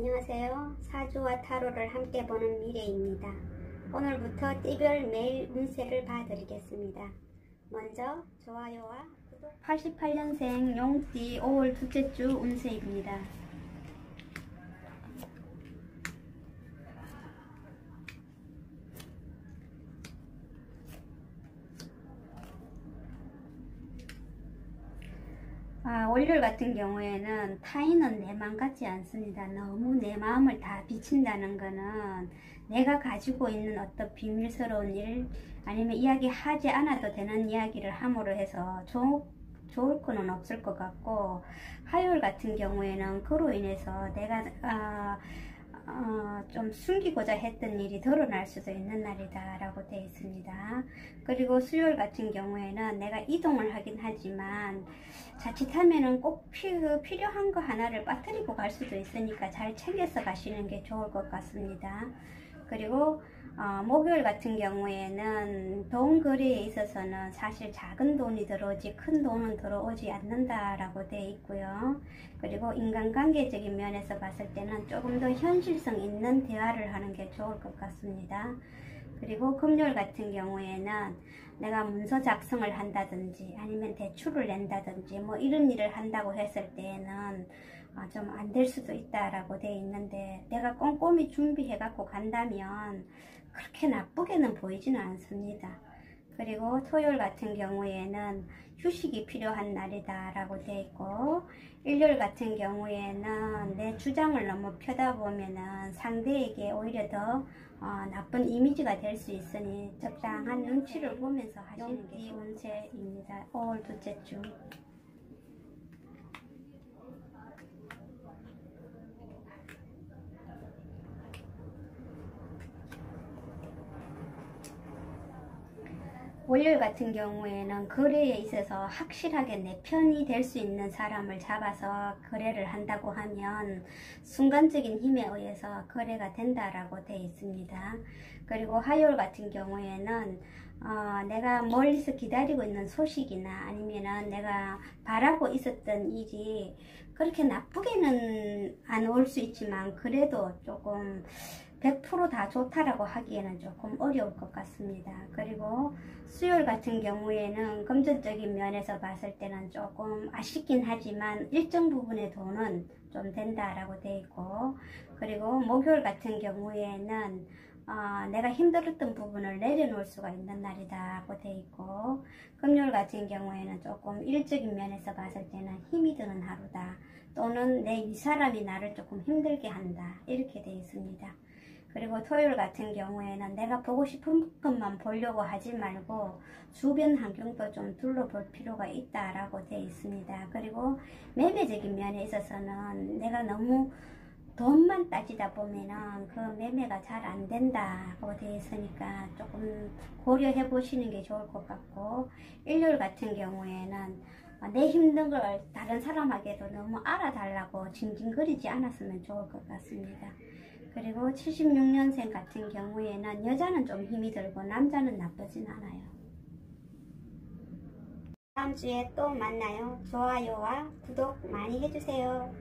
안녕하세요. 사주와 타로를 함께 보는 미래입니다. 오늘부터 띠별 매일 운세를 봐드리겠습니다. 먼저 좋아요와 구독. 88년생 용띠 5월 둘째 주 운세입니다. 월요일 같은 경우에는 타인은 내 맘 같지 않습니다. 너무 내 마음을 다 비친다는 거는 내가 가지고 있는 어떤 비밀스러운 일 아니면 이야기하지 않아도 되는 이야기를 함으로 해서 좋을 거는 없을 것 같고, 화요일 같은 경우에는 그로 인해서 내가 좀 숨기고자 했던 일이 드러날 수도 있는 날이다 라고 되어 있습니다. 그리고 수요일 같은 경우에는 내가 이동을 하긴 하지만 자칫하면은 꼭 필요한 거 하나를 빠뜨리고 갈 수도 있으니까 잘 챙겨서 가시는 게 좋을 것 같습니다. 그리고 목요일 같은 경우에는 돈 거래에 있어서는 사실 작은 돈이 들어오지 큰 돈은 들어오지 않는다라고 되어 있고요. 그리고 인간관계적인 면에서 봤을 때는 조금 더 현실성 있는 대화를 하는 게 좋을 것 같습니다. 그리고 금요일 같은 경우에는 내가 문서 작성을 한다든지 아니면 대출을 낸다든지 뭐 이런 일을 한다고 했을 때에는 좀 안 될 수도 있다라고 되어 있는데, 내가 꼼꼼히 준비해 갖고 간다면 그렇게 나쁘게는 보이지는 않습니다. 그리고 토요일 같은 경우에는 휴식이 필요한 날이다 라고 되어 있고, 일요일 같은 경우에는 내 주장을 너무 펴다 보면은 상대에게 오히려 더 나쁜 이미지가 될 수 있으니 적당한 눈치를 보면서 하시는 게 좋은 운세입니다. 5월 둘째 주. 월요일 같은 경우에는 거래에 있어서 확실하게 내 편이 될 수 있는 사람을 잡아서 거래를 한다고 하면 순간적인 힘에 의해서 거래가 된다라고 되어 있습니다. 그리고 화요일 같은 경우에는 내가 멀리서 기다리고 있는 소식이나 아니면은 내가 바라고 있었던 일이 그렇게 나쁘게는 안 올 수 있지만 그래도 조금 100% 다 좋다라고 하기에는 조금 어려울 것 같습니다. 그리고 수요일 같은 경우에는 금전적인 면에서 봤을 때는 조금 아쉽긴 하지만 일정 부분의 돈은 좀 된다라고 되어 있고, 그리고 목요일 같은 경우에는 내가 힘들었던 부분을 내려놓을 수가 있는 날이다라고 되어 있고, 금요일 같은 경우에는 조금 일적인 면에서 봤을 때는 힘이 드는 하루다, 또는 내 윗사람이 나를 조금 힘들게 한다, 이렇게 되어 있습니다. 그리고 토요일 같은 경우에는 내가 보고 싶은 것만 보려고 하지 말고 주변 환경도 좀 둘러볼 필요가 있다라고 되어 있습니다. 그리고 매매적인 면에 있어서는 내가 너무 돈만 따지다 보면은 그 매매가 잘 안 된다고 되어 있으니까 조금 고려해 보시는 게 좋을 것 같고, 일요일 같은 경우에는 내 힘든 걸 다른 사람에게도 너무 알아달라고 징징거리지 않았으면 좋을 것 같습니다. 그리고 76년생 같은 경우에는 여자는 좀 힘이 들고 남자는 나쁘진 않아요. 다음 주에 또 만나요. 좋아요와 구독 많이 해주세요.